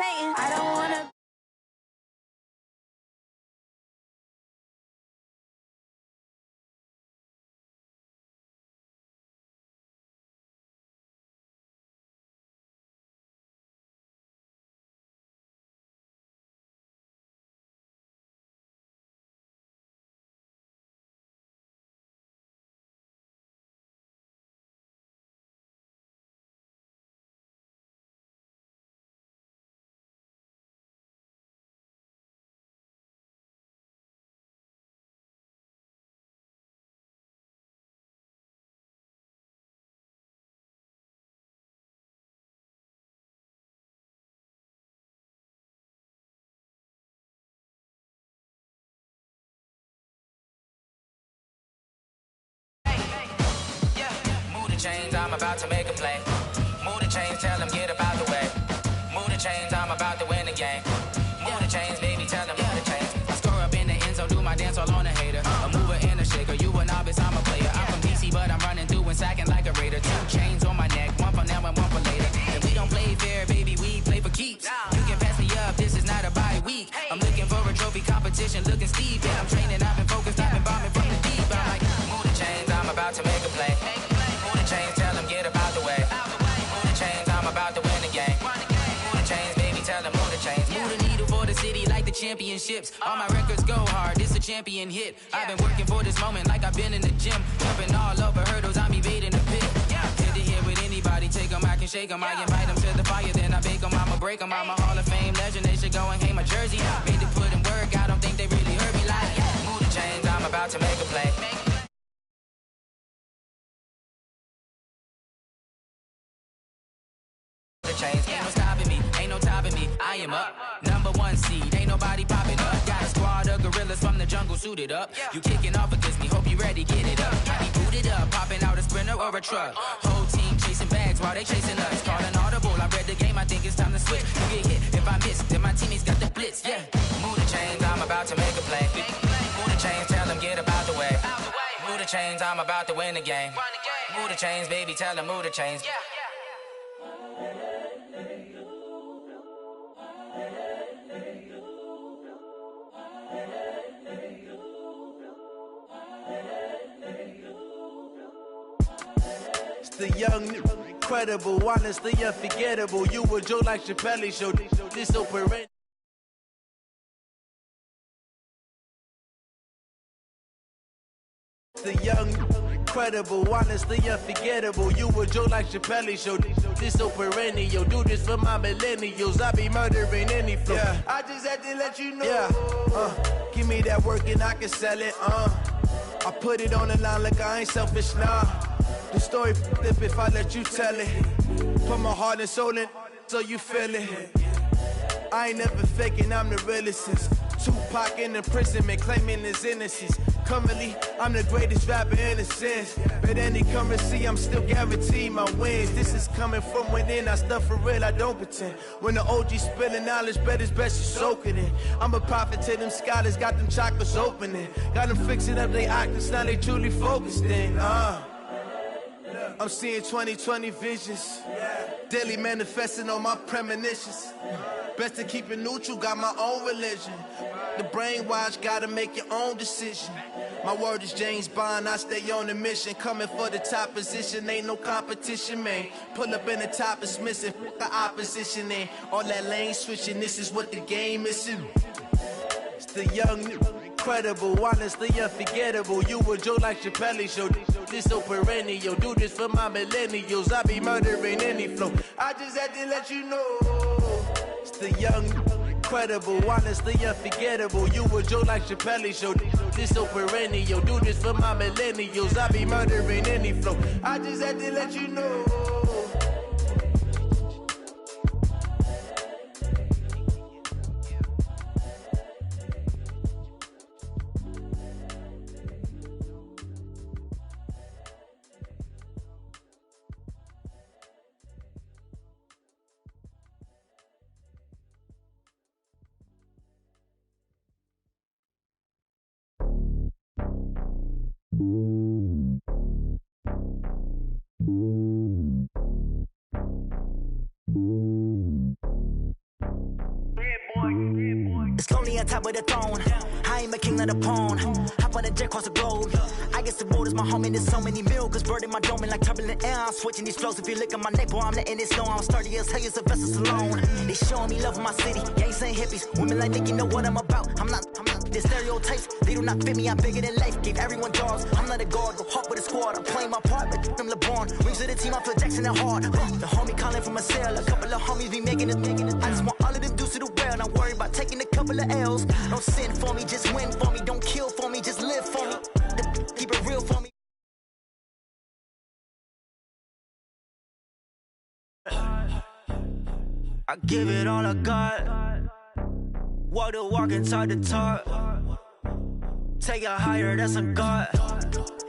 Satan. I don't wanna. Chains, I'm about to make a play. Move the chains, tell them get up out the way. Move the chains, I'm about to win the game. Move the chains, baby, tell them move the chains. I score up in the end zone, do my dance all on a hater. A mover and a shaker, you a novice, I'm a player. I'm from DC, but I'm running through and sacking like a raider. 2 chains on my neck, one for now and one for later. And we don't play fair, baby, we play for keeps. You can pass me up, this is not a bye week. I'm looking for a trophy competition, looking steep. And I'm training, I've been focused, I've been bombing from the deep. I'm like, move the chains, I'm about to make a play. Chains, tell them get up out the way. Move the chains, I'm about to win the game. Move the chains, baby, tell them move the chains. Move the needle for the city like the championships. All my records go hard, this a champion hit. I've been working for this moment like I've been in the gym. Jumping all over hurdles, I'm evading the pit. Hit to hit with anybody, take them, I can shake them. I invite them to the fire, then I bake them, I'ma break them. I'm a Hall of Fame legend, they should go and hang my jersey. Made to put in work, I don't think they really heard me like. Move the chains, I'm about to make a play. Chains. Ain't no stopping me, ain't no topping me. I am up, #1 seed, ain't nobody popping up. Got a squad of gorillas from the jungle suited up. You kicking off against me, hope you ready, get it up. I be booted up, popping out a Sprinter or a truck. Whole team chasing bags while they chasing us. Call an audible, I read the game, I think it's time to switch. You get hit, if I miss, then my teammates got the blitz, yeah. Move the chains, I'm about to make a play. Move the chains, tell them get up out the way. Move the chains, I'm about to win the game. Move the chains, baby, tell them move the chains. The young, incredible, honestly unforgettable. You a joke like Chappelle show. This operate. The young, incredible, honestly unforgettable. You a joke like Chappelle show. This so perennial. Do this for my millennials. I be murdering any flow. Yeah. I just had to let you know. Yeah. Give me that work and I can sell it. I put it on the line like I ain't selfish, nah. The story flip if I let you tell it. Put my heart and soul in so you feel it. I ain't never faking, I'm the realest since Tupac in imprisonment, claiming his innocence. Currently, I'm the greatest rapper in a sense. But any currency, I'm still guaranteed my wins. This is coming from within, I stuff for real, I don't pretend. When the OG spilling knowledge, bet it's best you soak it in. I'm a prophet to them scholars, got them chakras opening. Got them fixing up they octaves, now they truly focused in. I'm seeing 2020 visions. Daily manifesting on my premonitions. Best to keep it neutral, got my own religion. The brainwash, gotta make your own decision. My word is James Bond, I stay on the mission. Coming for the top position, ain't no competition, man. Pull up in the top is missing, fuck the opposition, and all that lane switching, this is what the game is. It's the young, incredible, honestly unforgettable. You a joke like Chappelle show. This so perennial. Do this for my millennials. I be murdering any flow. I just had to let you know. It's the young, incredible, honestly unforgettable. You a joke like Chappelle show. This so perennial. Do this for my millennials. I be murdering any flow. I just had to let you know. It's lonely on top of the throne. I ain't a king of the pawn. Hop on a jet across the globe. I guess the world is my home and there's so many milks bird in my dome and like turbulent air. I'm switching these flows. If you look at my neck, boy, I'm letting it snow. I'm sturdy as hell, as a vessel alone. They showing me love in my city. Gangs ain't hippies. Women like Nick, you know what I'm about. I'm not the stereotypes. They do not fit me. I'm bigger than life. Gave everyone jobs. I'm not a guard. Go hard with a squad. I'm playing my part, but I'm LeBron. Rings to the team. I feel Jackson and hard. The homie calling from a cell. A couple of homies be making it. I just want all of them dudes to the well. Not worry about taking a couple of L's. Don't sin for me, just win for me. Don't kill for me, just live for me. Keep it real for me. I give it all I got. Walk the walk inside the talk. Take it higher, that's a God.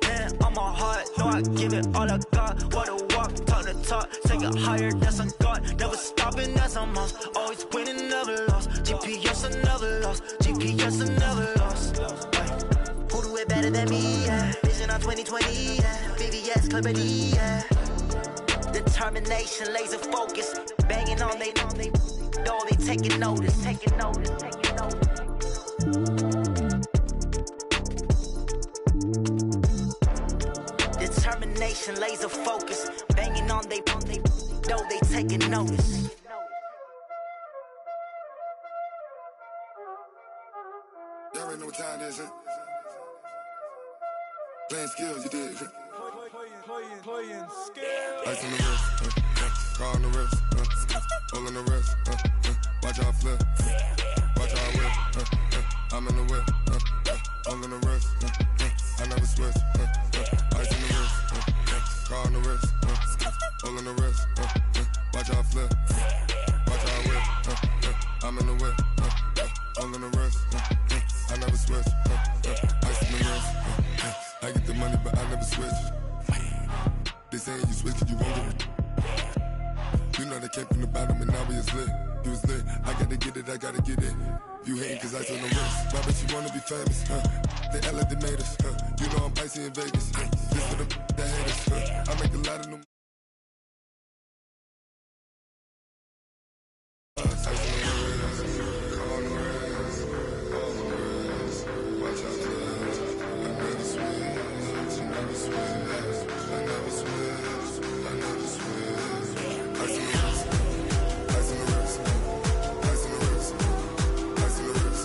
Man, on my heart, no, I give it all I got. Walk the walk, talk the talk. Take it higher, that's a God. Never stopping, that's a must. Always winning, never lost. GPS, I never lost. GPS, I never lost. Who do it better than me? Yeah. Vision on 2020, yeah. VVS, Clippity, yeah. Determination, laser focus. Banging on they know they taking notice. Determination, laser focus. Banging on they know they taking notice. Y'all already know what time it is, huh? Playing skills, you did. Playing skills. Ice on the wrist, car on the wrist, hole in the wrist, watch out flip, watch out whip, I'm in the whip, hole in the wrist, I never switch, ice on the wrist, car on the wrist, hole in the wrist, watch out flip, watch out whip, I'm in the whip, hole in the wrist, I never switch, ice on the wrist, I get the money but I never switch. They saying you switch 'cause you won't get it. You know they came from the bottom and now we is lit. You was lit, I gotta get it, I gotta get it. You hating 'cause ice on the wrist. Why bet you wanna be famous, They act like they made us, You know I'm icy in Vegas, This for the that hate us, I make a lot of them. Ice on the wrist, on the wrist, on the wrist. Watch out for us. I never switch, I never switch, I never switch, I never switch. Ice on the wrist, ice on the wrist, ice on the wrist, ice on the wrist, ice on the wrist.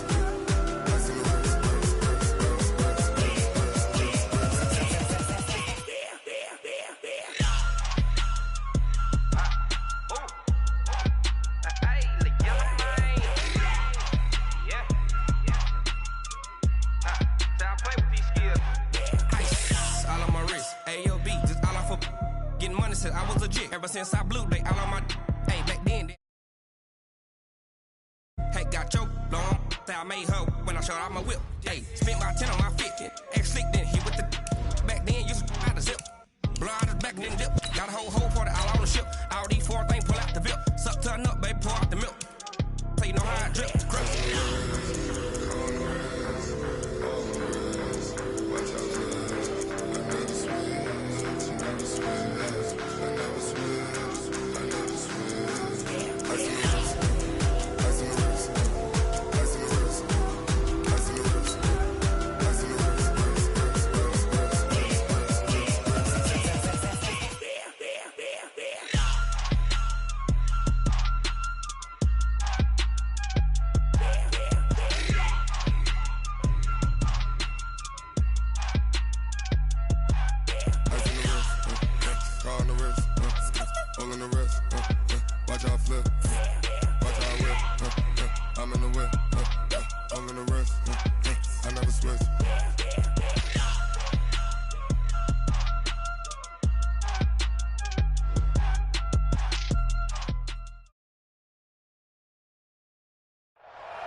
I was legit ever since I blew they all on my hey back then. Hey, got choked long that I made her when I showed out my whip. Hey, spent about 10 on my 50. Ex slick then hit with the back then used to out the zip. Blow out his back and then dip. Got a whole party all on the ship. All these four things pull out the VIP. Suck turn up, baby, pour out the milk. So you know how I drip.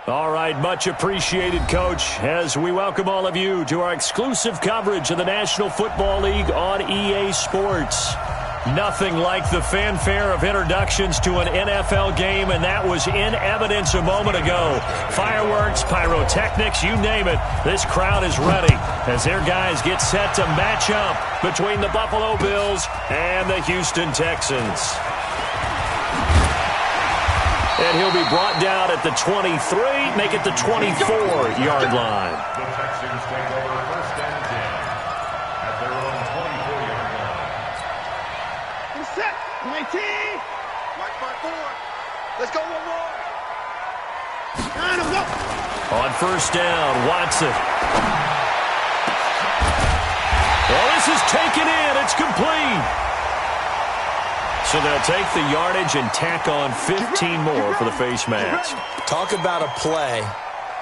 All right, much appreciated, Coach, as we welcome all of you to our exclusive coverage of the National Football League on EA Sports. Nothing like the fanfare of introductions to an NFL game, and that was in evidence a moment ago. Fireworks, pyrotechnics, you name it. This crowd is ready as their guys get set to match up between the Buffalo Bills and the Houston Texans. And he'll be brought down at the 23, make it the 24-yard line. The Texans take over 1st and 10 at their own 24-yard line. Set. 19. March by 4. Let's go one more. On 1st down, Watson. Well, this is taken in. It's complete. So they'll take the yardage and tack on 15 more for the face mask. Talk about a play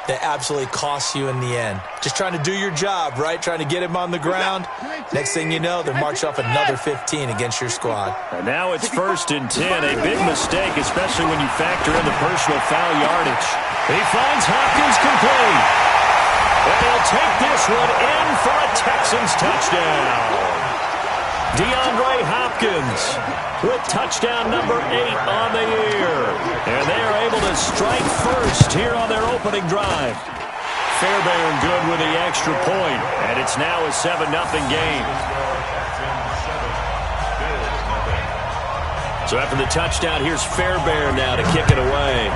that absolutely costs you in the end. Just trying to do your job, right? Trying to get him on the ground. Next thing you know, they're marching off another 15 against your squad. And now it's 1st and 10. A big mistake, especially when you factor in the personal foul yardage. He finds Hopkins complete. And he'll take this one in for a Texans touchdown. DeAndre Hopkins with touchdown number 8 on the year. And they are able to strike first here on their opening drive. Fairbairn good with the extra point, and it's now a 7-0 game. So after the touchdown, here's Fairbairn now to kick it away.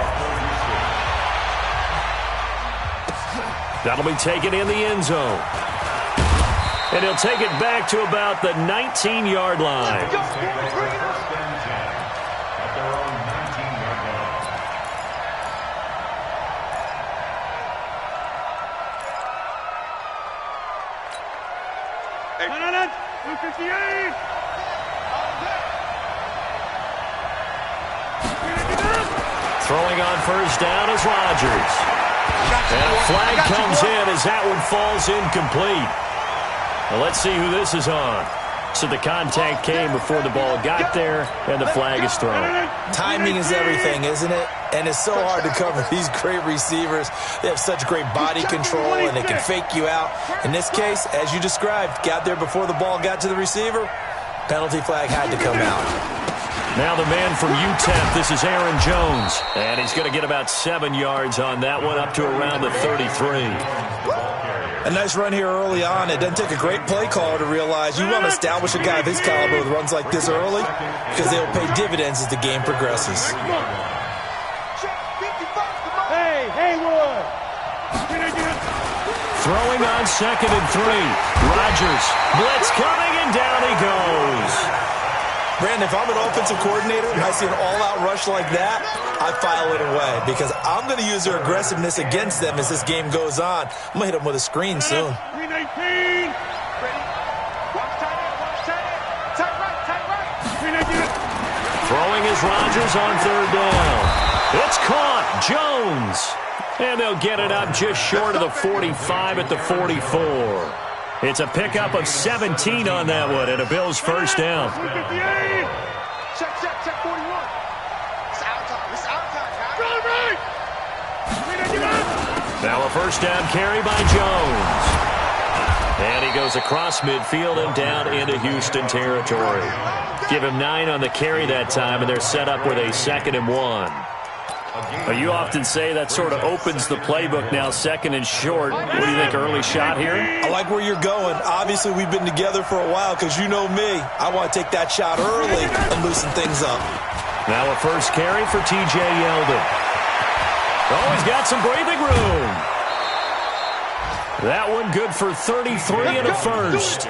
That'll be taken in the end zone. And he'll take it back to about the 19-yard line. Throwing on 1st down is Rodgers. And a flag comes in as that one falls incomplete. Well, let's see who this is on. So the contact came before the ball got there, and the flag is thrown. Timing is everything, isn't it? And it's so hard to cover these great receivers. They have such great body control, and they can fake you out. In this case, as you described, got there before the ball got to the receiver. Penalty flag had to come out. Now the man from UTEP, this is Aaron Jones. And he's going to get about 7 yards on that one, up to around the 33. A nice run here early on. It doesn't take a great play caller to realize you want to establish a guy of his caliber with runs like this early because they'll pay dividends as the game progresses. Hey, Haywood! Throwing on 2nd and 3. Rodgers, blitz coming, and down he goes. Brandon, if I'm an offensive coordinator and I see an all-out rush like that, I file it away because I'm going to use their aggressiveness against them as this game goes on. I'm going to hit them with a screen soon. 319. Ready? Watch tight end. Tight right. 319. Throwing is Rodgers on 3rd down. It's caught. Jones. And they'll get it up just short of the 45 at the 44. It's a pickup of 17 on that one and a Bills 1st down. Check 41. It's out time. Now a 1st down carry by Jones. And he goes across midfield and down into Houston territory. Give him 9 on the carry that time, and they're set up with a 2nd and 1. You often say that sort of opens the playbook now, 2nd and short. What do you think, early shot here? I like where you're going. Obviously, we've been together for a while because you know me. I want to take that shot early and loosen things up. Now a 1st carry for T.J. Yeldon. Oh, he's got some breathing room. That one good for 33 and a 1st.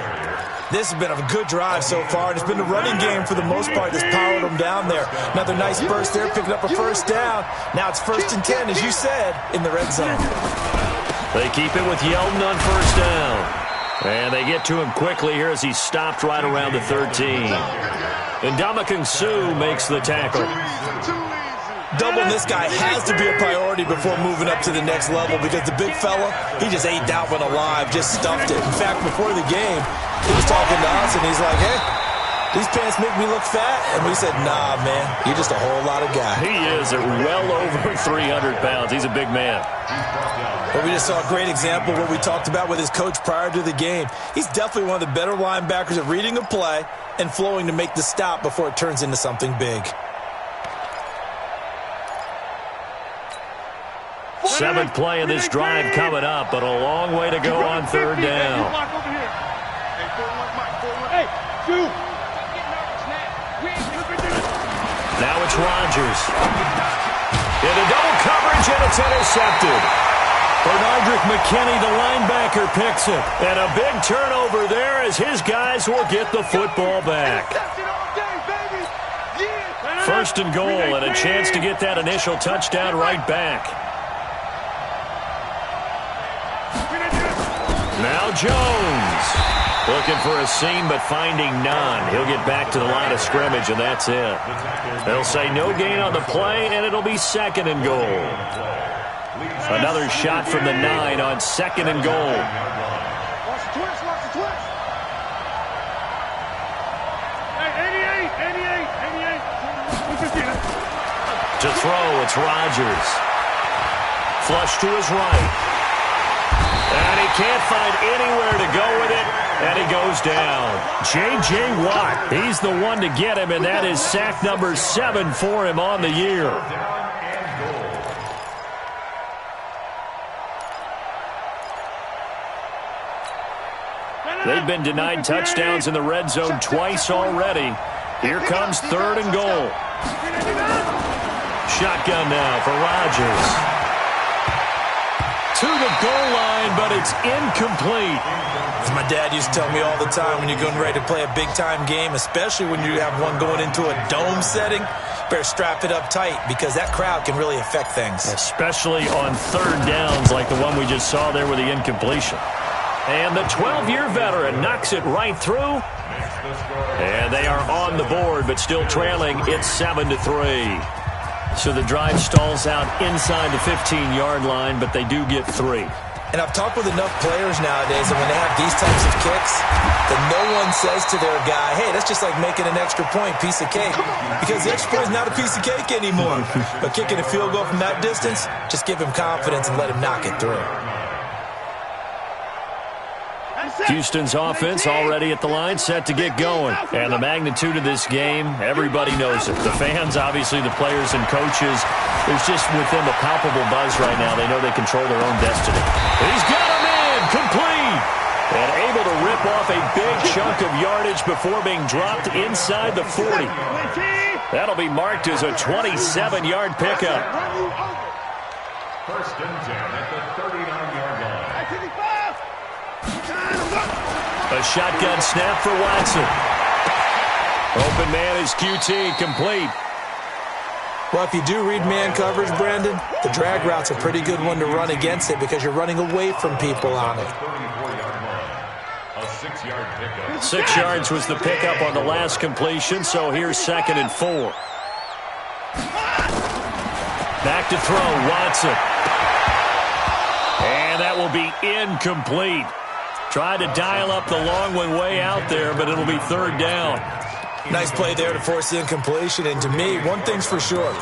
This has been a good drive so far, and it's been the running game for the most part that's powered them down there. Another nice burst there, picking up a 1st down. Now it's 1st and 10, as you said, in the red zone. They keep it with Yeldon on 1st down. And they get to him quickly here as he's stopped right around the 13. And Ndamukong Suh makes the tackle. Doubling this guy has to be a priority before moving up to the next level because the big fella, he just ate that one alive, just stuffed it. In fact, before the game, he was talking to us, and he's like, hey, these pants make me look fat. And we said, nah, man, you're just a whole lot of guy. He is well over 300 pounds. He's a big man. But we just saw a great example of what we talked about with his coach prior to the game. He's definitely one of the better linebackers at reading a play and flowing to make the stop before it turns into something big. 7th play of this drive coming up, but a long way to go on 3rd down. Now it's Rodgers. Into double coverage, and it's intercepted. Bernardrick McKinney, the linebacker, picks it. And a big turnover there as his guys will get the football back. First and goal, and a chance to get that initial touchdown right back. Now Jones. Looking for a seam, but finding none. He'll get back to the line of scrimmage, and that's it. They'll say no gain on the play, and it'll be second and goal. Another shot from the 9 on second and goal. Watch the twist, watch the twist. Hey, 88. To throw, it's Rodgers. Flush to his right. And he can't find anywhere to go with it, and he goes down. J.J. Watt, he's the one to get him, and that is sack number 7 for him on the year. They've been denied touchdowns in the red zone twice already. Here comes third and goal. Shotgun now for Rodgers. To the goal line, but it's incomplete. As my dad used to tell me all the time, when you're getting ready to play a big-time game, especially when you have one going into a dome setting, better strap it up tight because that crowd can really affect things. Especially on third downs like the one we just saw there with the incompletion. And the 12-year veteran knocks it right through. And they are on the board, but still trailing. It's 7-3. So the drive stalls out inside the 15-yard line, but they do get 3. And I've talked with enough players nowadays that when they have these types of kicks, that no one says to their guy, hey, that's just like making an extra point, piece of cake. Because the extra point is not a piece of cake anymore. But kicking a field goal from that distance, just give him confidence and let him knock it through. Houston's offense already at the line, set to get going. And the magnitude of this game, everybody knows it. The fans, obviously the players and coaches, there's just with them a palpable buzz right now. They know they control their own destiny. He's got him in, complete. And able to rip off a big chunk of yardage before being dropped inside the 40. That'll be marked as a 27-yard pickup. First and 10 at the 39-yard line. A shotgun snap for Watson. Open man is QT, complete. Well, if you do read man coverage, Brandon, the drag route's a pretty good one to run against it because you're running away from people on it. A 6-yard pickup. 6 yards was the pickup on the last completion, so here's second and 4. Back to throw, Watson. And that will be incomplete. Tried to dial up the long one way out there, but it'll be third down. Nice play there to force the incompletion. And to me, one thing's for sure.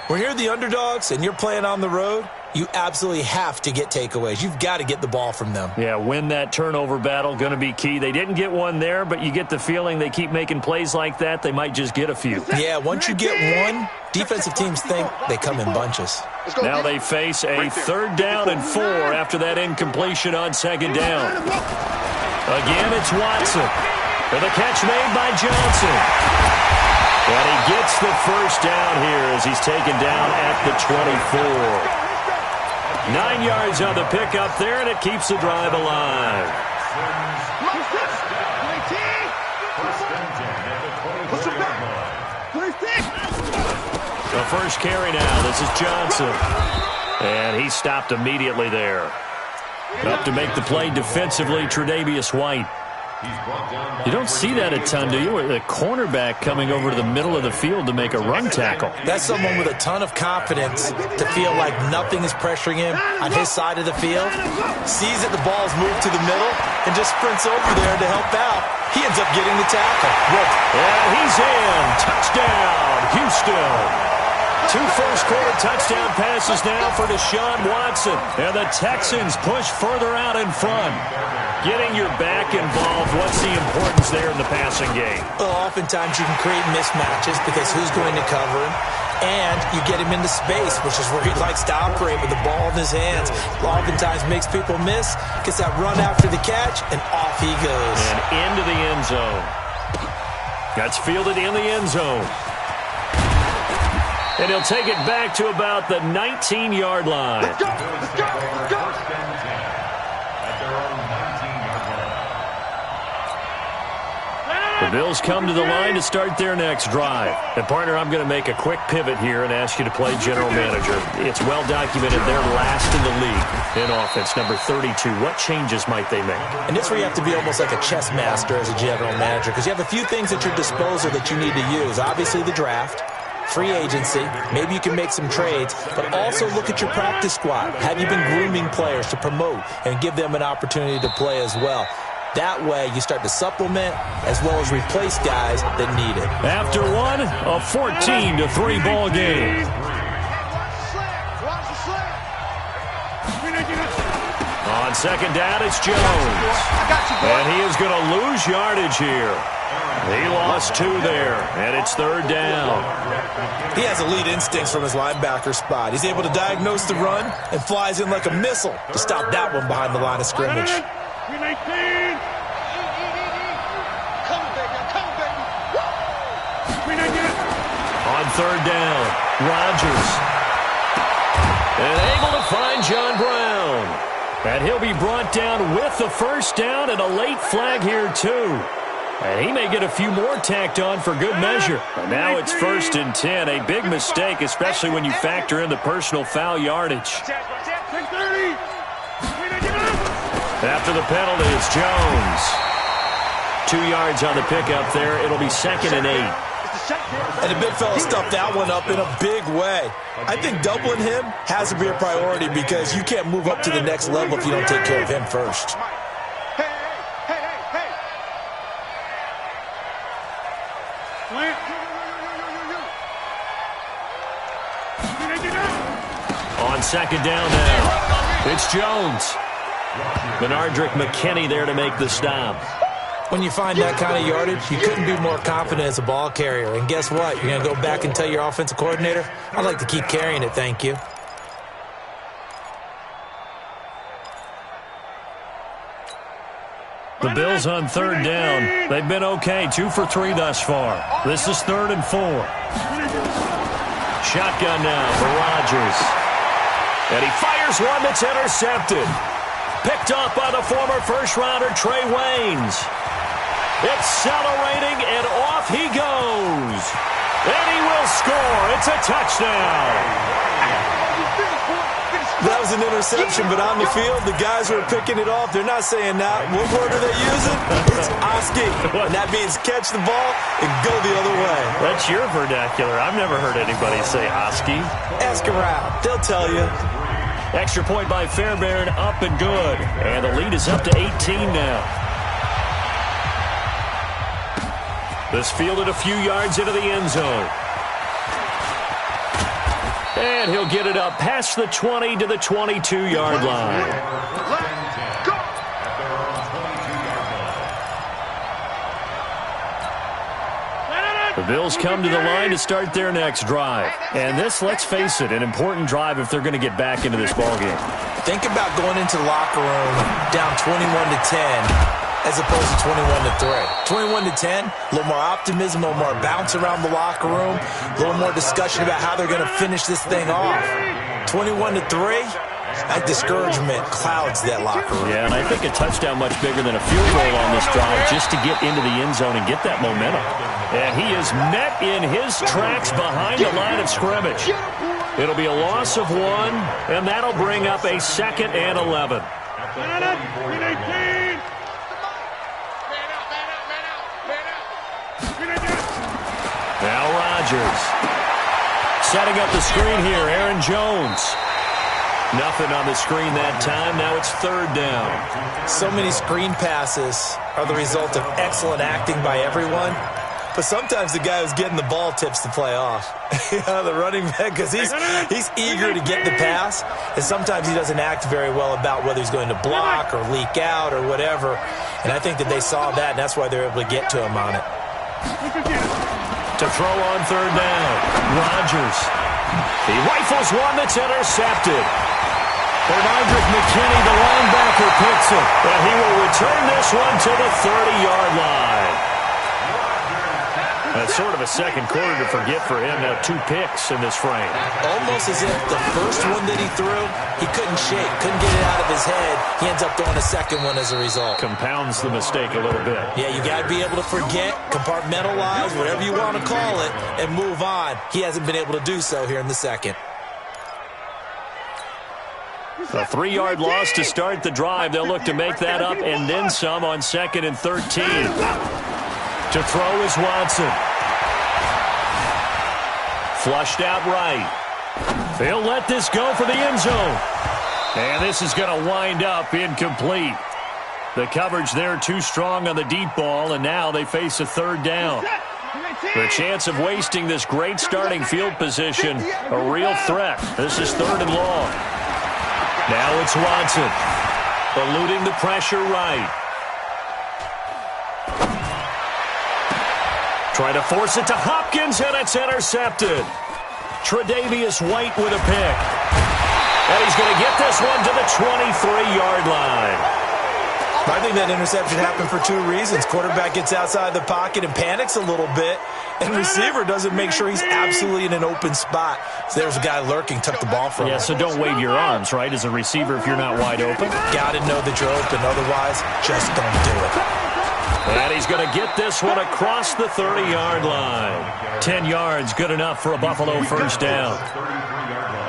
When you're the underdogs and you're playing on the road, you absolutely have to get takeaways. You've got to get the ball from them. Yeah, win that turnover battle, going to be key. They didn't get one there, but you get the feeling they keep making plays like that, they might just get a few. Yeah, once you get one, defensive teams think they come in bunches. Now they face a third down and 4 after that incompletion on second down. Again, it's Watson. For the catch made by Johnson. And he gets the first down here as he's taken down at the 24. 9 yards on the pickup there, and it keeps the drive alive. The first carry now. This is Johnson. And he stopped immediately there. Up to make the play defensively, Tre'Davious White. You don't see that a ton, do you? A cornerback coming over to the middle of the field to make a run tackle. That's someone with a ton of confidence to feel like nothing is pressuring him on his side of the field. Sees that the ball's moved to the middle and just sprints over there to help out. He ends up getting the tackle. And he's in. Touchdown, Houston. 2 first-quarter touchdown passes now for Deshaun Watson. And the Texans push further out in front. Getting your back involved, what's the importance there in the passing game? Well, oftentimes you can create mismatches because who's going to cover him? And you get him into space, which is where he likes to operate with the ball in his hands. Oftentimes makes people miss, gets that run after the catch, and off he goes. And into the end zone. That's fielded in the end zone. And he'll take it back to about the 19-yard line. Let's go! Let's go! Let's go! First and 10 at their own 19-yard line. The Bills come to the line to start their next drive. And, partner, I'm going to make a quick pivot here and ask you to play general manager. It's well documented they're last in the league in offense, number 32. What changes might they make? And this is where you have to be almost like a chess master as a general manager, because you have a few things at your disposal that you need to use. Obviously, the draft, free agency, maybe you can make some trades, but also look at your practice squad. Have you been grooming players to promote and give them an opportunity to play as well? That way, you start to supplement as well as replace guys that need it. After one, a 14-3 ball game. On second down, it's Jones. And he is going to lose yardage here. He lost 2 there, and it's third down. He has elite instincts from his linebacker spot. He's able to diagnose the run and flies in like a missile to stop that one behind the line of scrimmage. On third down, Rodgers. And able to find John Brown. And he'll be brought down with the first down and a late flag here, too. And he may get a few more tacked on for good measure. And now it's 1st and 10. A big mistake, especially when you factor in the personal foul yardage. After the penalty, it's Jones. 2 yards on the pickup there. It'll be 2nd and 8. And the big fella stuffed that one up in a big way. I think doubling him has to be a priority because you can't move up to the next level if you don't take care of him first. On second down now, it's Jones. Benardrick McKinney there to make the stop. When you find that kind of yardage, you couldn't be more confident as a ball carrier. And guess what? You're going to go back and tell your offensive coordinator, I'd like to keep carrying it, thank you. The Bills on third down. They've been okay, 2 for 3 thus far. This is 3rd and 4. Shotgun now for Rodgers. And he fires one that's intercepted. Picked off by the former first-rounder Trey Waynes. Accelerating, and off he goes. And he will score. It's a touchdown. That was an interception, but on the field, the guys who are picking it off, they're not saying that. What word are they using? It's Oski. And that means catch the ball and go the other way. That's your vernacular. I've never heard anybody say Oski. Ask around. They'll tell you. Extra point by Fairbairn, up and good. And the lead is up to 18 now. This fielded a few yards into the end zone. And he'll get it up past the 20 to the 22-yard line. The Bills come to the line to start their next drive. And this, let's face it, an important drive if they're going to get back into this ballgame. Think about going into the locker room down 21-10 as opposed to 21-3. 21-10, a little more optimism, a little more bounce around the locker room, a little more discussion about how they're going to finish this thing off. 21-3, that discouragement clouds that locker room. Yeah, and I think a touchdown much bigger than a field goal on this drive just to get into the end zone and get that momentum. And he is met in his tracks behind the line of scrimmage. It'll be a loss of 1, and that'll bring up a 2nd and 11. Now Rodgers. Setting up the screen here, Aaron Jones. Nothing on the screen that time. Now it's 3rd down. So many screen passes are the result of excellent acting by everyone. But sometimes the guy who's getting the ball tips the play off. The running back, because he's eager to get the pass. And sometimes he doesn't act very well about whether he's going to block or leak out or whatever. And I think that they saw that, and that's why they're able to get to him on it. To throw on 3rd down, Rodgers. He rifles one that's intercepted. Benardrick McKinney, the linebacker, picks it. And he will return this one to the 30-yard line. That's sort of a second quarter to forget for him. Now 2 picks in this frame. Almost as if the first one that he threw, he couldn't shake, couldn't get it out of his head. He ends up throwing a second one as a result. Compounds the mistake a little bit. Yeah, you got to be able to forget, compartmentalize, whatever you want to call it, and move on. He hasn't been able to do so here in the second. A 3-yard loss to start the drive. They'll look to make that up and then some on 2nd and 13. To throw is Watson. Flushed out right. They'll let this go for the end zone. And this is going to wind up incomplete. The coverage there too strong on the deep ball, and now they face a 3rd down. The chance of wasting this great starting field position, a real threat. This is 3rd and long. Now it's Watson, eluding the pressure right. Trying to force it to Hopkins, and it's intercepted. Tre'Davious White with a pick. And he's going to get this one to the 23-yard line. I think that interception happened for 2 reasons. Quarterback gets outside the pocket and panics a little bit, and receiver doesn't make sure he's absolutely in an open spot. So there's a guy lurking, took the ball from him. Yeah, so don't wave your arms, right, as a receiver if you're not wide open. Got to know that you're open. Otherwise, just don't do it. And he's going to get this one across the 30-yard line. 10 yards, good enough for a Buffalo first down.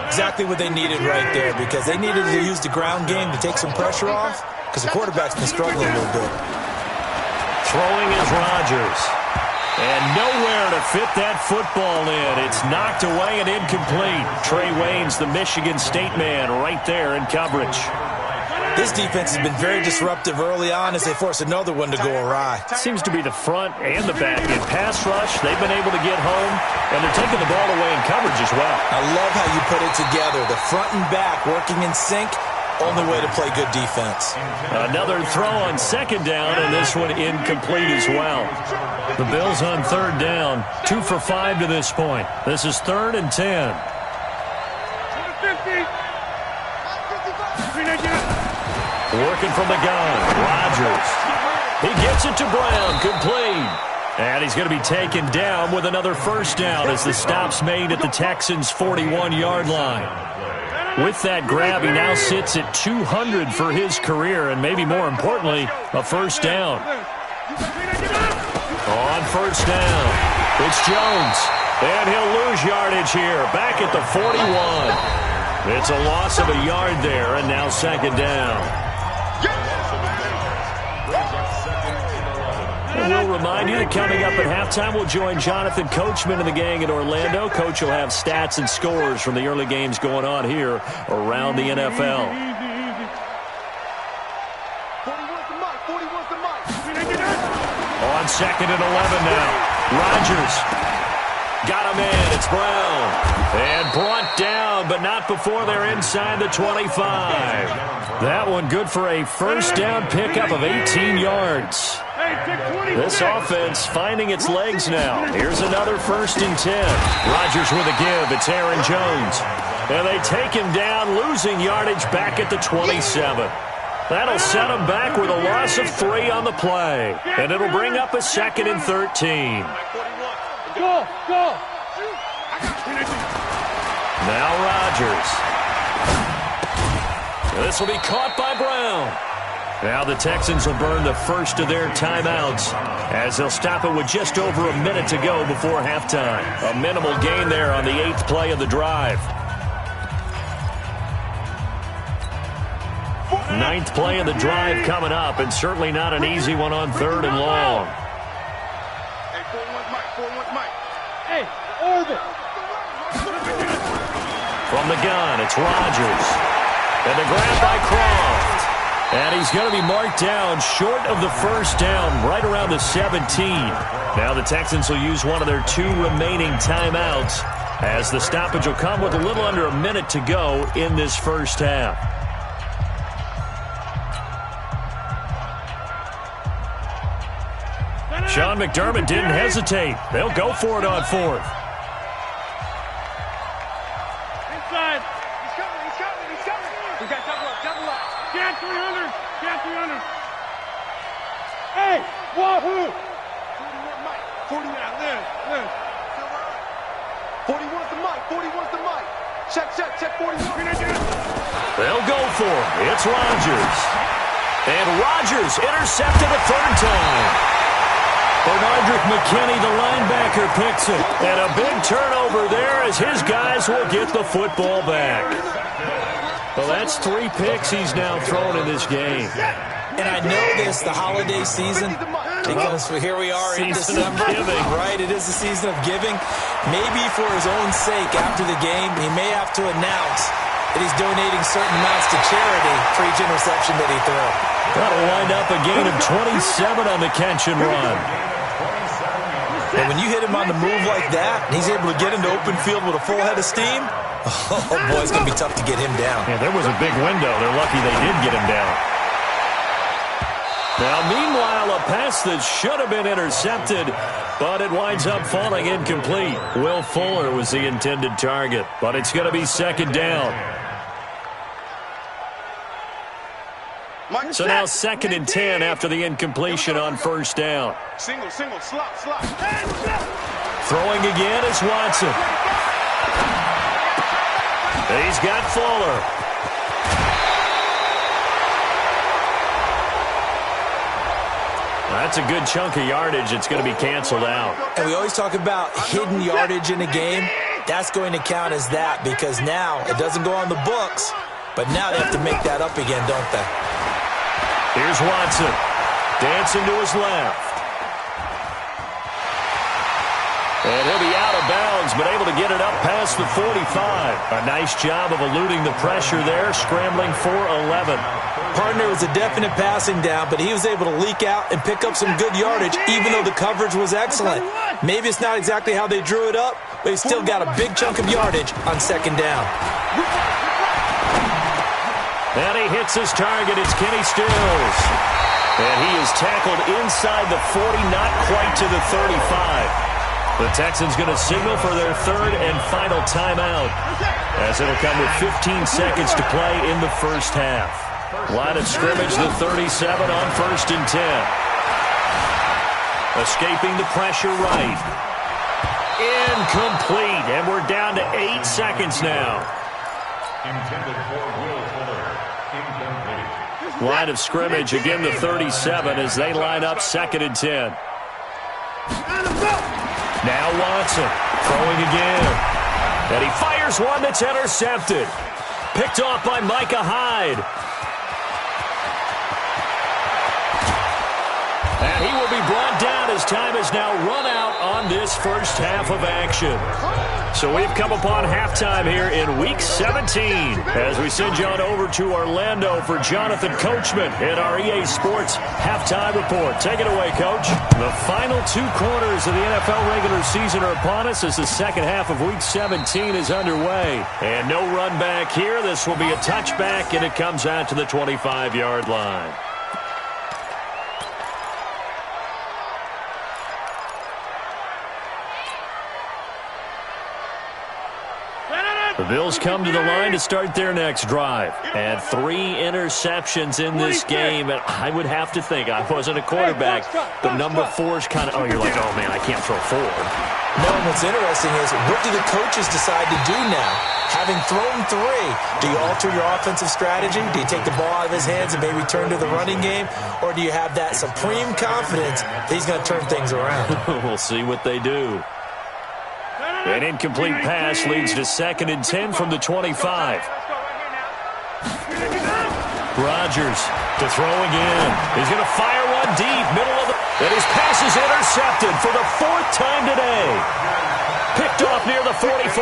Exactly what they needed right there, because they needed to use the ground game to take some pressure off, because the quarterback's been struggling a little bit. Throwing is Rodgers. And nowhere to fit that football in. It's knocked away and incomplete. Trey Waynes, the Michigan State man, right there in coverage. This defense has been very disruptive early on as they force another one to go awry. Seems to be the front and the back end. Pass rush, they've been able to get home, and they're taking the ball away in coverage as well. I love how you put it together. The front and back working in sync. Only way to play good defense. Another throw on 2nd down, and this one incomplete as well. The Bills on 3rd down, 2 for 5 to this point. This is 3rd and 10. Working from the gun, Rodgers. He gets it to Brown, complete. And he's going to be taken down with another first down as the stop's made at the Texans' 41-yard line. With that grab, he now sits at 200 for his career, and maybe more importantly, a first down. On first down, it's Jones, and he'll lose yardage here, back at the 41. It's a loss of a yard there, and now 2nd down. We'll remind you that coming up at halftime, we'll join Jonathan Coachman and the gang in Orlando. Coach will have stats and scores from the early games going on here around the NFL. On 2nd and 11 now. Rodgers got him in. It's Brown. And brought down, but not before they're inside the 25. That one good for a first down pickup of 18 yards. This offense finding its legs now. Here's another 1st and 10. Rodgers with a give. It's Aaron Jones. And they take him down, losing yardage back at the 27. That'll set him back with a loss of 3 on the play. And it'll bring up a 2nd and 13. Go! Now Rodgers. This will be caught by Brown. Now the Texans will burn the first of their timeouts as they'll stop it with just over a minute to go before halftime. A minimal gain there on the 8th play of the drive. 9th play of the drive coming up, and certainly not an easy one on 3rd and long. Hey, 4-1's Mike. Hey, orbit. From the gun, it's Rodgers. And the grab by Croft. And he's going to be marked down short of the first down, right around the 17. Now the Texans will use one of their 2 remaining timeouts as the stoppage will come with a little under a minute to go in this first half. Sean McDermott didn't hesitate. They'll go for it on 4th. Inside. He's coming. We got double up. Get 300. Hey, wahoo! 40 now, Lynn. 40 wants the mic, 40 wants the mic. Check, 41. They'll go for it. It's Rodgers. And Rodgers intercepted a third time. Bernardrick McKinney, the linebacker, picks it. And a big turnover there as his guys will get the football back. Well, that's 3 picks he's now thrown in this game. And I know this, the holiday season, because here we are in December, right? It is the season of giving. Maybe for his own sake, after the game, he may have to announce that he's donating certain amounts to charity for each interception that he threw. That'll wind up a gain of 27 on the catch and run. And when you hit him on the move like that, and he's able to get into open field with a full head of steam, oh boy, it's going to be tough to get him down. Yeah, there was a big window. They're lucky they did get him down. Now, meanwhile, a pass that should have been intercepted, but it winds up falling incomplete. Will Fuller was the intended target, but it's going to be second down. So now 2nd and 10 after the incompletion on first down. Single, slot. Throwing again is Watson. He's got Fuller. That's a good chunk of yardage. It's going to be canceled out. And we always talk about hidden yardage in a game. That's going to count as that because now it doesn't go on the books, but now they have to make that up again, don't they? Here's Watson. Dancing to his left. And he'll be out of bounds, but able to get it up past the 45. A nice job of eluding the pressure there, scrambling for 11. Partner was a definite passing down, but he was able to leak out and pick up some good yardage, even though the coverage was excellent. Maybe it's not exactly how they drew it up, but he still got a big chunk of yardage on second down. And he hits his target. It's Kenny Stills. And he is tackled inside the 40, not quite to the 35. The Texans going to signal for their third and final timeout, as it'll come with 15 seconds to play in the first half. Line of scrimmage, the 37 on 1st and 10. Escaping the pressure right. Incomplete, and we're down to 8 seconds now. Intended for Will Fuller. Incomplete. Line of scrimmage, again the 37 as they line up 2nd and 10. Now Watson throwing again. And he fires one that's intercepted. Picked off by Micah Hyde. And he will be brought down as time has now run out on this first half of action. So we've come upon halftime here in Week 17 as we send you on over to Orlando for Jonathan Coachman in our EA Sports Halftime Report. Take it away, Coach. The final 2 quarters of the NFL regular season are upon us as the second half of Week 17 is underway. And no run back here. This will be a touchback, and it comes out to the 25-yard line. The Bills come to the line to start their next drive. And 3 interceptions in this game. And I would have to think, I wasn't a quarterback, the number 4's kind of, you're like, oh, man, I can't throw 4. No, and what's interesting is, what do the coaches decide to do now? Having thrown 3, do you alter your offensive strategy? Do you take the ball out of his hands and maybe turn to the running game? Or do you have that supreme confidence that he's going to turn things around? We'll see what they do. An incomplete pass leads to 2nd and 10 from the 25. Rodgers to throw again. He's going to fire one deep, middle of the... And his pass is intercepted for the 4th time today. Picked off near the 44.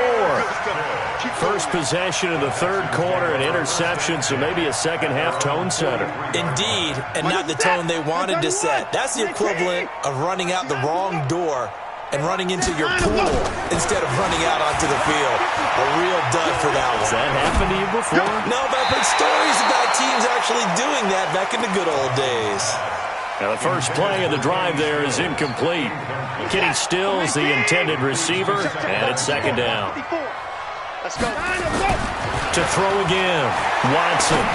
First possession of the 3rd quarter, an interception, so maybe a second half tone setter. Indeed, and not the tone they wanted to set. That's the equivalent of running out the wrong door and running into your pool instead of running out onto the field. A real dud for that one. Has that happened to you before? No, but I've heard stories about teams actually doing that back in the good old days. Now the first play of the drive there is incomplete. Kenny Stills, the intended receiver, and it's 2nd down. Let's go. To throw again, Watson.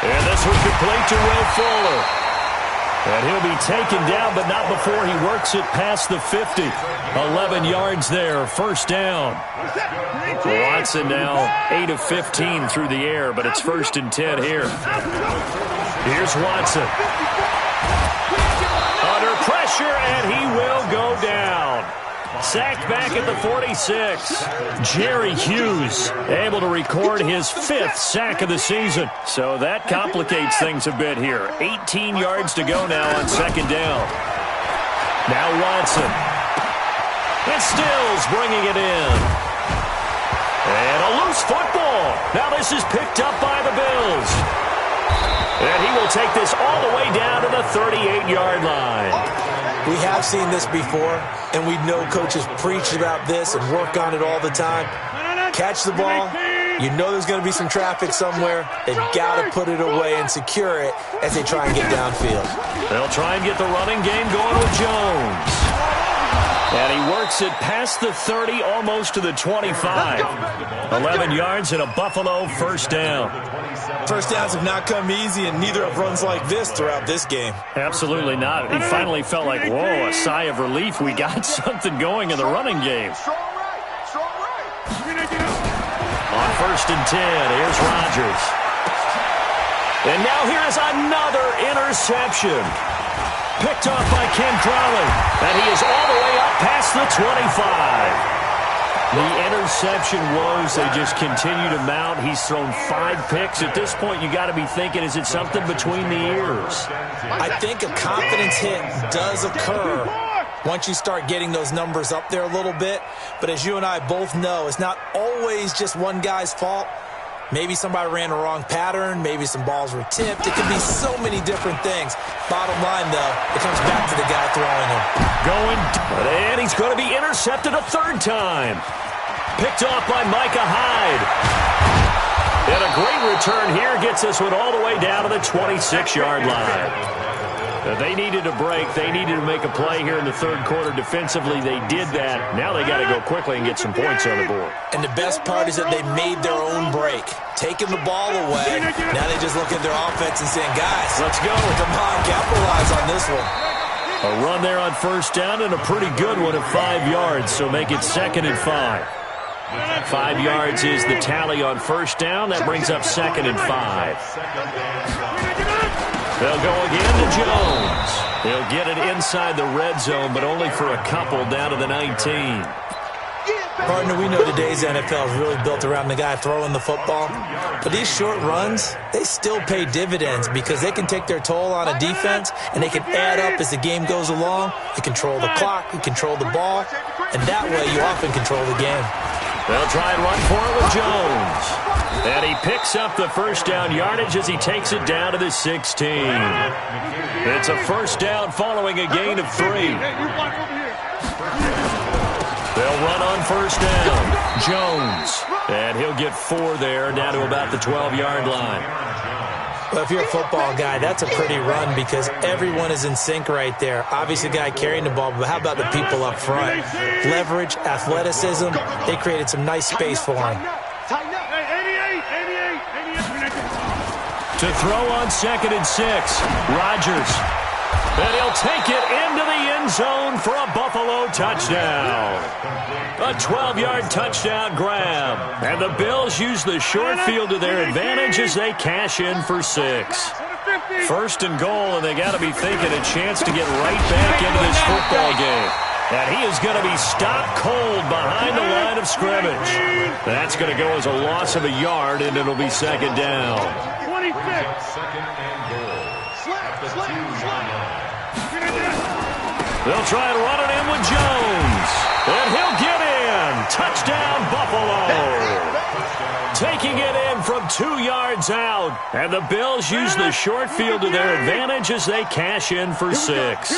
And this one complete to Will Fuller. And he'll be taken down, but not before he works it past the 50. 11 yards there, first down. Watson now 8 of 15 through the air, but it's 1st and 10 here. Here's Watson. Under pressure, and he will go down. Sacked back at the 46. Jerry Hughes able to record his 5th sack of the season. So that complicates things a bit here. 18 yards to go now on 2nd down. Now Watson. And Stills bringing it in. And a loose football. Now this is picked up by the Bills. And he will take this all the way down to the 38-yard line. We have seen this before, and we know coaches preach about this and work on it all the time. Catch the ball. You know there's going to be some traffic somewhere. They've got to put it away and secure it as they try and get downfield. They'll try and get the running game going with Jones. And he works it past the 30, almost to the 25. 11 yards and a Buffalo 1st down. First downs have not come easy, and neither have runs like this throughout this game. Absolutely not. He finally felt like, whoa, a sigh of relief. We got something going in the running game. On 1st and 10, here's Rodgers. And now here's another interception. Picked off by Ken Crowley. And he is all the way up past the 25. The interception woes, they just continue to mount. He's thrown 5 picks. At this point, you got to be thinking, is it something between the ears? I think a confidence hit does occur once you start getting those numbers up there a little bit. But as you and I both know, it's not always just one guy's fault. Maybe somebody ran a wrong pattern. Maybe some balls were tipped. It could be so many different things. Bottom line, though, it comes back to the guy throwing them. And he's going to be intercepted a 3rd time. Picked off by Micah Hyde. And a great return here gets this one all the way down to the 26-yard line. They needed a break. They needed to make a play here in the 3rd quarter defensively. They did that. Now they got to go quickly and get some points on the board. And the best part is that they made their own break. Taking the ball away. Now they just look at their offense and saying, guys, let's go. Come on, capitalize on this one. A run there on 1st down and a pretty good one at 5 yards, so make it 2nd and 5. 5 yards is the tally on 1st down. That brings up 2nd and 5. They'll go again to Jones. He'll get it inside the red zone, but only for a couple down to the 19. Partner, we know today's NFL is really built around the guy throwing the football. But these short runs, they still pay dividends because they can take their toll on a defense, and they can add up as the game goes along. You control the clock, you control the ball, and that way you often control the game. They'll try and run for it with Jones. And he picks up the 1st down yardage as he takes it down to the 16. It's a 1st down following a gain of 3. They'll run on 1st down. Jones. And he'll get 4 there, down to about the 12-yard line. Well, if you're a football guy, that's a pretty run because everyone is in sync right there. Obviously, the guy carrying the ball, but how about the people up front? Leverage, athleticism, they created some nice space for him. To throw on 2nd and 6, Rodgers. And he'll take it into the end zone for a Buffalo touchdown. A 12-yard touchdown grab. And the Bills use the short field to their advantage as they cash in for 6. 1st and goal, and they got to be thinking a chance to get right back into this football game. And he is going to be stopped cold behind the line of scrimmage. That's going to go as a loss of a yard, and it'll be 2nd down. 26. They'll try and run it in with Jones. And he'll get in. Touchdown, Buffalo. Taking it in from 2 yards out. And the Bills use the short field to their advantage as they cash in for 6.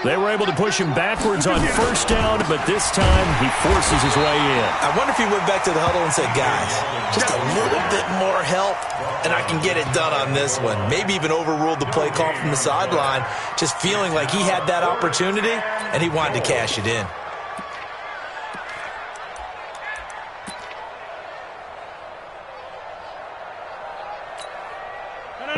They were able to push him backwards on 1st down, but this time he forces his way in. I wonder if he went back to the huddle and said, guys, just a little bit more help, and I can get it done on this one. Maybe even overruled the play call from the sideline, just feeling like he had that opportunity, and he wanted to cash it in.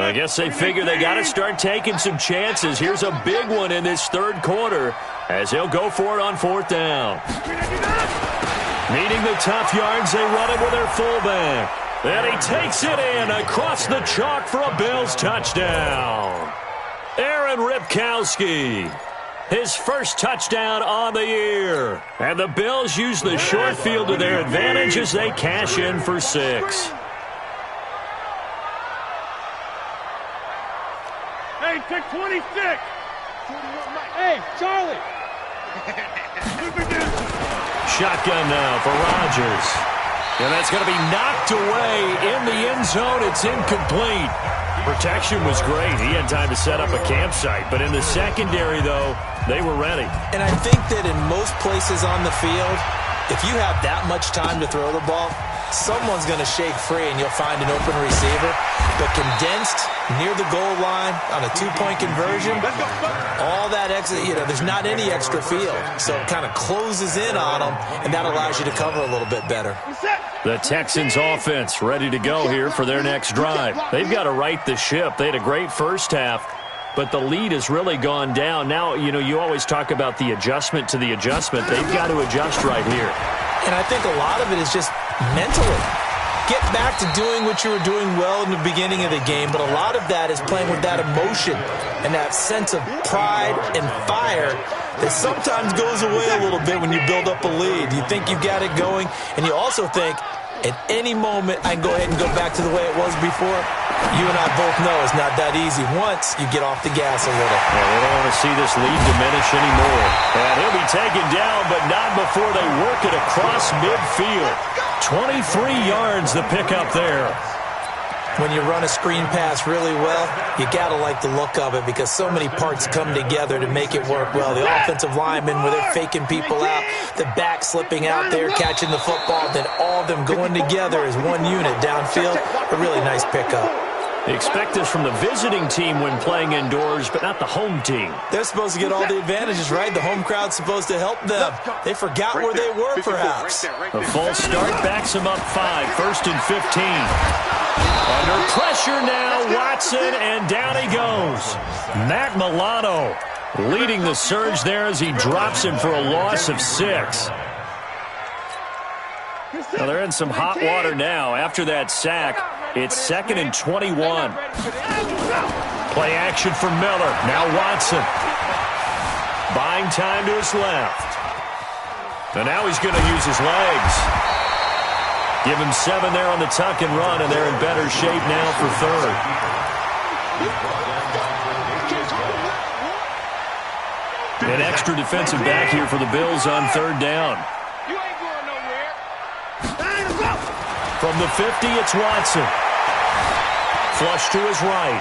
I guess they figure they got to start taking some chances. Here's a big one in this third quarter as he'll go for it on fourth down. Needing the tough yards, they run it with their fullback. And he takes it in across the chalk for a Bills touchdown. Aaron Ripkowski, his first touchdown on the year. And the Bills use the short field to their advantage as they cash in for 6. Hey, pick 26. Hey, Charlie. Shotgun now for Rodgers. And that's going to be knocked away in the end zone. It's incomplete. Protection was great. He had time to set up a campsite. But in the secondary, though, they were ready. And I think that in most places on the field, if you have that much time to throw the ball, someone's going to shake free and you'll find an open receiver. But condensed near the goal line on a two-point conversion, all that extra, there's not any extra field. So it kind of closes in on them, and that allows you to cover a little bit better. The Texans offense ready to go here for their next drive. They've got to right the ship. They had a great first half, but the lead has really gone down. Now, you always talk about the adjustment to the adjustment. They've got to adjust right here. And I think a lot of it is just mentally. Get back to doing what you were doing well in the beginning of the game, but a lot of that is playing with that emotion and that sense of pride and fire that sometimes goes away a little bit when you build up a lead. You think you've got it going, and you also think, at any moment, I can go ahead and go back to the way it was before. You and I both know it's not that easy once you get off the gas a little. Well, they don't want to see this lead diminish anymore. And he'll be taken down, but not before they work it across midfield. 23 yards the pickup there. When you run a screen pass really well, you got to like the look of it because so many parts come together to make it work well. The offensive linemen, where they're faking people out, the back slipping out there, catching the football, then all of them going together as one unit downfield. A really nice pickup. They expect this from the visiting team when playing indoors, but not the home team. They're supposed to get all the advantages, right? The home crowd's supposed to help them. They forgot where they were, perhaps. The false start backs them up 5, 1st and 15. Under pressure now, Watson, and down he goes. Matt Milano leading the surge there as he drops him for a loss of 6. Well, they're in some hot water now after that sack. It's 2nd and 21. Play action for Miller. Now Watson. Buying time to his left. And now he's going to use his legs. Give him 7 there on the tuck and run, and they're in better shape now for 3rd. An extra defensive back here for the Bills on 3rd down. From the 50, it's Watson. Flush to his right.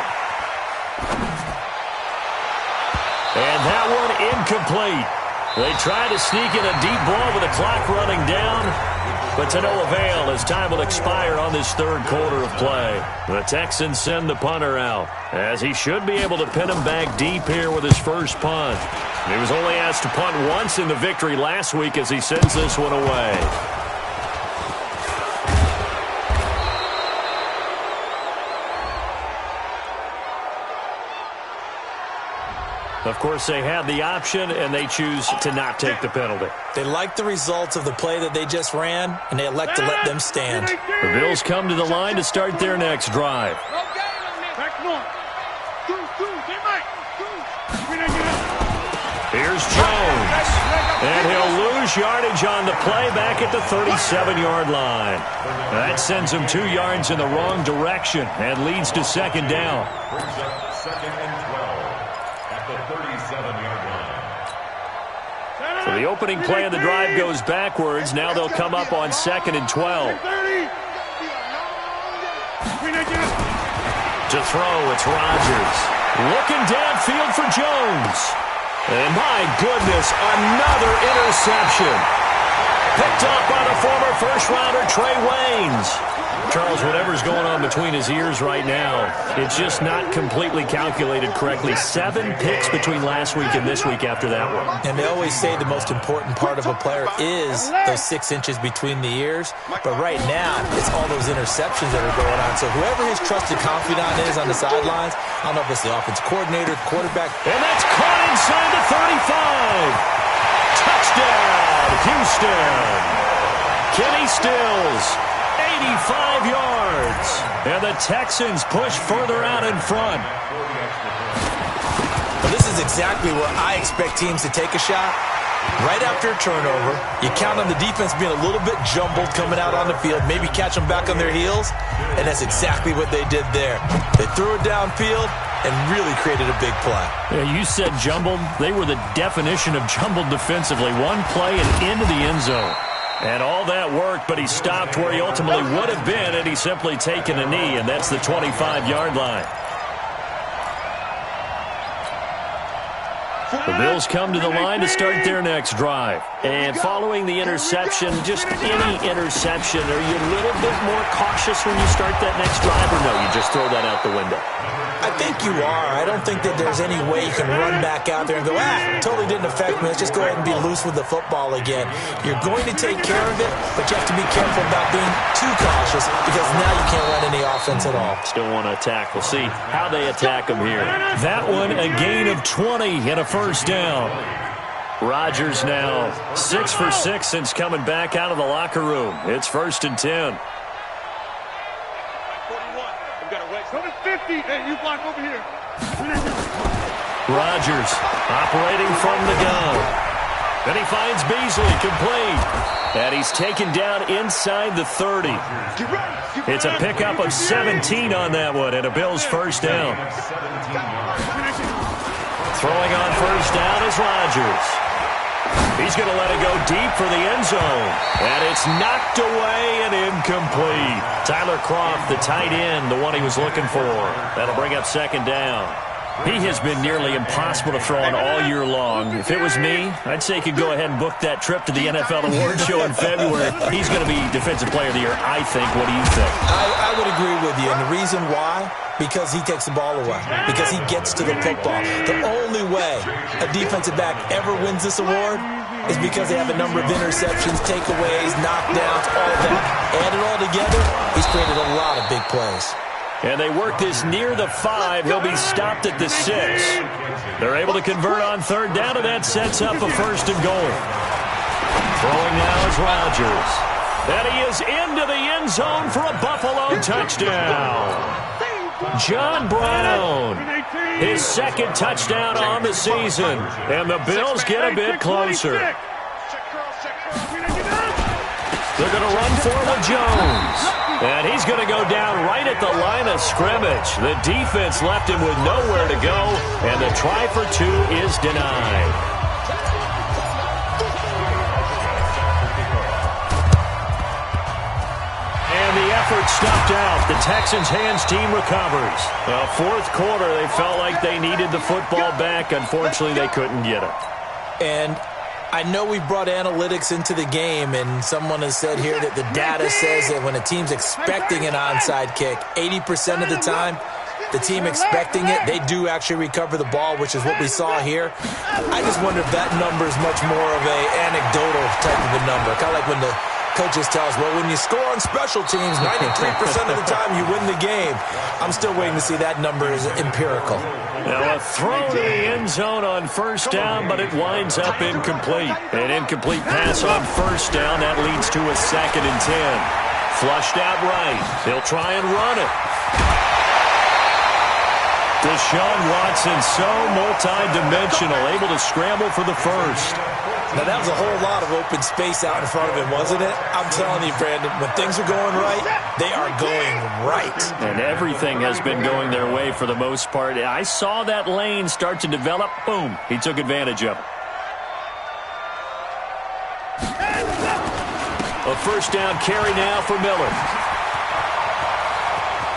And that one incomplete. They try to sneak in a deep ball with the clock running down, but to no avail as time will expire on this 3rd quarter of play. The Texans send the punter out, as he should be able to pin him back deep here with his first punt. He was only asked to punt once in the victory last week as he sends this one away. Of course, they had the option, and they choose to not take the penalty. They like the results of the play that they just ran, and they elect to let them stand. The Bills come to the line to start their next drive. Here's Jones. And he'll lose yardage on the play back at the 37-yard line. That sends him 2 yards in the wrong direction and leads to 2nd down. Brings up 2nd and 12 at the 37-yard line. So the opening play of the drive goes backwards. Now they'll come up on 2nd and 12. To throw, it's Rodgers. Looking downfield for Jones. And my goodness, another interception. Picked up by the former first-rounder Trey Waynes. Charles, knows whatever's going on between his ears right now. It's just not completely calculated correctly. 7 picks between last week and this week after that one. And they always say the most important part of a player is those 6 inches between the ears. But right now, it's all those interceptions that are going on. So whoever his trusted confidant is on the sidelines, I don't know if it's the offensive coordinator, quarterback. And that's caught inside the 35. Touchdown, Houston. Kenny Stills, 85 yards. And the Texans push further out in front. Well, this is exactly where I expect teams to take a shot. Right after a turnover, you count on the defense being a little bit jumbled coming out on the field, maybe catch them back on their heels, and that's exactly what they did there. They threw it downfield and really created a big play. Yeah, you said jumbled. They were the definition of jumbled defensively. One play and into the end zone. And all that worked, but he stopped where he ultimately would have been, and he's simply taken a knee, and that's the 25-yard line. The Bills come to the line to start their next drive. And following the interception, just any interception, are you a little bit more cautious when you start that next drive, or no, you just throw that out the window? I think you are. I don't think that there's any way you can run back out there and go, totally didn't affect me. Let's just go ahead and be loose with the football again. You're going to take care of it, but you have to be careful about being too cautious because now you can't run any offense at all. Still want to attack. We'll see how they attack them here. That one, a gain of 20 and a first down. Rodgers now 6 for 6 since coming back out of the locker room. It's 1st and 10. 50. Hey, you block over here. Rodgers operating from the gun. Then he finds Beasley complete. And he's taken down inside the 30. It's a pickup of 17 on that one and a Bills first down. Throwing on first down is Rodgers. He's going to let it go deep for the end zone. And it's knocked away and incomplete. Tyler Kroft, the tight end, the one he was looking for. That'll bring up second down. He has been nearly impossible to throw on all year long. If it was me, I'd say he could go ahead and book that trip to the NFL Awards Show in February. He's going to be Defensive Player of the Year, I think. What do you think? I would agree with you. And the reason why? Because he takes the ball away. Because he gets to the football. The only way a defensive back ever wins this award is because they have a number of interceptions, takeaways, knockdowns, all of that. Add it all together, he's created a lot of big plays. And they work this near the 5. He'll be stopped at the 6. They're able to convert on third down, and that sets up a first and goal. Throwing now is Rodgers. And he is into the end zone for a Buffalo touchdown. John Brown, his second touchdown on the season. And the Bills get a bit closer. They're going to run forward Jones. And he's going to go down right at the line of scrimmage. The defense left him with nowhere to go. And the try for 2 is denied. And the effort stopped out. The Texans' hands team recovers. Well, fourth quarter, they felt like they needed the football back. Unfortunately, they couldn't get it. And I know we brought analytics into the game, and someone has said here that the data says that when a team's expecting an onside kick, 80% of the time, the team expecting it, they do actually recover the ball, which is what we saw here. I just wonder if that number is much more of an anecdotal type of a number, kind of like when the coaches tell us, well, when you score on special teams, 93% of the time you win the game. I'm still waiting to see that number is empirical. Now a throw to the end zone on first down, but it winds up incomplete. An incomplete pass on first down. That leads to a 2nd and 10. Flushed out right. He'll try and run it. Deshaun Watson, so multi-dimensional, able to scramble for the first. Now, that was a whole lot of open space out in front of him, wasn't it? I'm telling you, Brandon, when things are going right, they are going right. And everything has been going their way for the most part. I saw that lane start to develop. Boom. He took advantage of it. A first down carry now for Miller.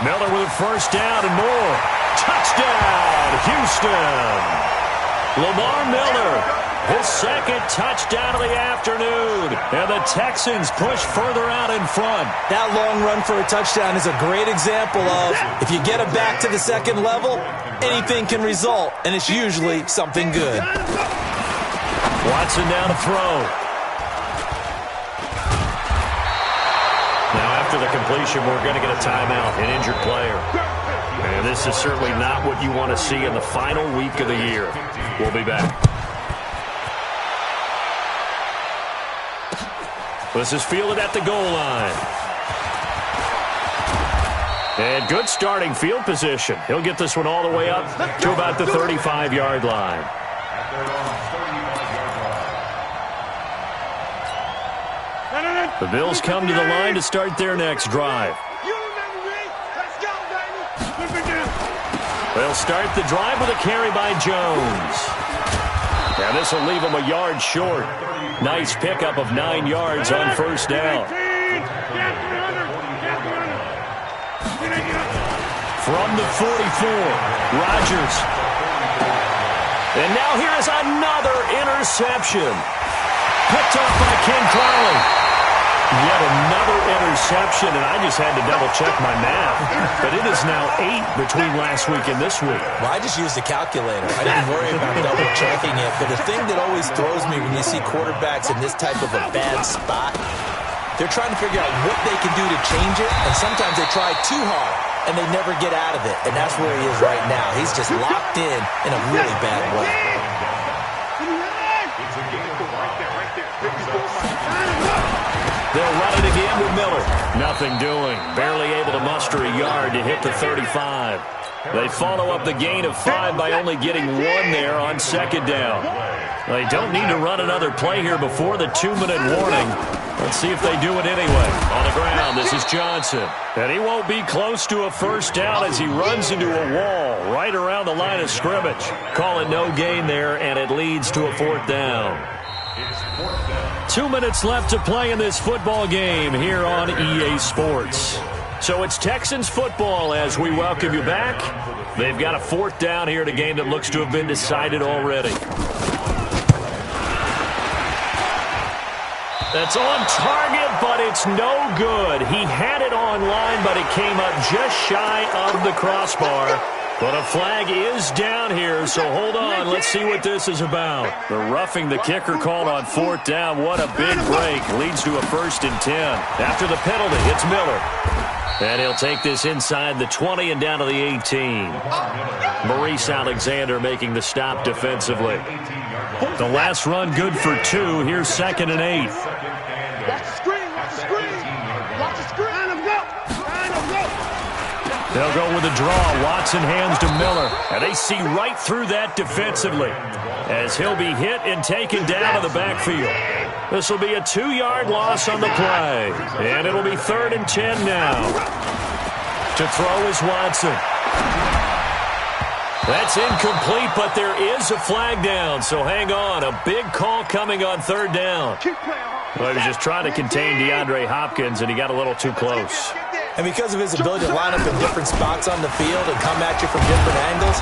Miller with a first down and more. Touchdown, Houston. Lamar Miller his second touchdown of the afternoon. And the Texans push further out in front. That long run for a touchdown is a great example of if you get it back to the second level, anything can result, and it's usually something good. Watson down to throw. Now after the completion, we're going to get a timeout, an injured player. And this is certainly not what you want to see in the final week of the year. We'll be back. This is fielded at the goal line. And good starting field position. He'll get this one all the way up to about the 35-yard line. The Bills come to the line to start their next drive. They'll start the drive with a carry by Jones. Now this will leave him a yard short. Nice pickup of 9 yards on first down. From the 44, Rodgers. And now here is another interception. Picked off by Ken Crowley. Yet another interception, and I just had to double-check my math. But it is now 8 between last week and this week. Well, I just used a calculator. I didn't worry about double-checking it. But the thing that always throws me when you see quarterbacks in this type of a bad spot, they're trying to figure out what they can do to change it, and sometimes they try too hard, and they never get out of it. And that's where he is right now. He's just locked in a really bad way. They'll run it again with Miller. Nothing doing. Barely able to muster a yard to hit the 35. They follow up the gain of 5 by only getting 1 there on second down. They don't need to run another play here before the 2-minute warning. Let's see if they do it anyway. On the ground, this is Johnson. And he won't be close to a first down as he runs into a wall right around the line of scrimmage. Call it no gain there, and it leads to a 4th down. 2 minutes left to play in this football game here on EA Sports. So it's Texans football as we welcome you back. They've got a 4th down here in a game that looks to have been decided already. That's on target, but it's no good. He had it on line, but it came up just shy of the crossbar. But a flag is down here, so hold on. Let's see what this is about. The roughing the kicker called on 4th down. What a big break. Leads to a 1st and 10. After the penalty, it's Miller. And he'll take this inside the 20 and down to the 18. Maurice Alexander making the stop defensively. The last run good for 2. Here's 2nd and 8. Watch the screen, watch the screen. Watch the screen. Line him go. Line him go. They'll go with a draw. Watson hands to Miller. And they see right through that defensively as he'll be hit and taken down to the backfield. This will be a 2-yard loss on the play. And it'll be 3rd and 10 now. To throw is Watson. That's incomplete, but there is a flag down, so hang on. A big call coming on 3rd down. Well, he was just trying to contain DeAndre Hopkins, and he got a little too close. And because of his ability to line up in different spots on the field and come at you from different angles,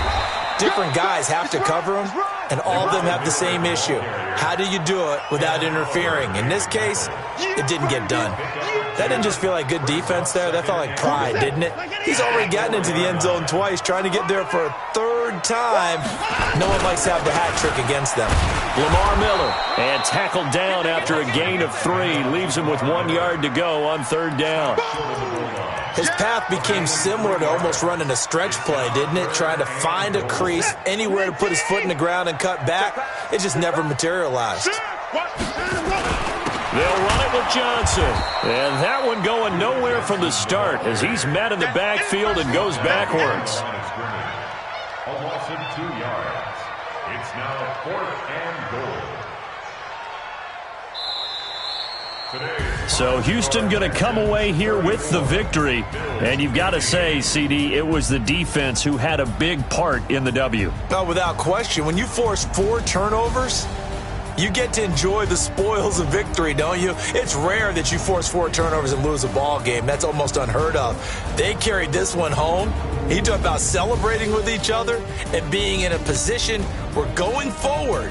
different guys have to cover him, and all of them have the same issue. How do you do it without interfering? In this case, it didn't get done. That didn't just feel like good defense there. That felt like pride, didn't it? He's already gotten into the end zone twice, trying to get there for a 3rd time. No one likes to have the hat trick against them. Lamar Miller, and tackled down after a gain of 3. Leaves him with 1 yard to go on 3rd down. His path became similar to almost running a stretch play, didn't it? Trying to find a crease, anywhere to put his foot in the ground and cut back. It just never materialized. They'll run it with Johnson. And that one going nowhere from the start as he's met in the backfield and goes backwards. A loss of 2 yards. It's now 4th and goal. So Houston going to come away here with the victory. And you've got to say, CD, it was the defense who had a big part in the W. No, without question. When you force 4 turnovers, you get to enjoy the spoils of victory, don't you? It's rare that you force 4 turnovers and lose a ball game. That's almost unheard of. They carried this one home. He talked about celebrating with each other and being in a position where going forward,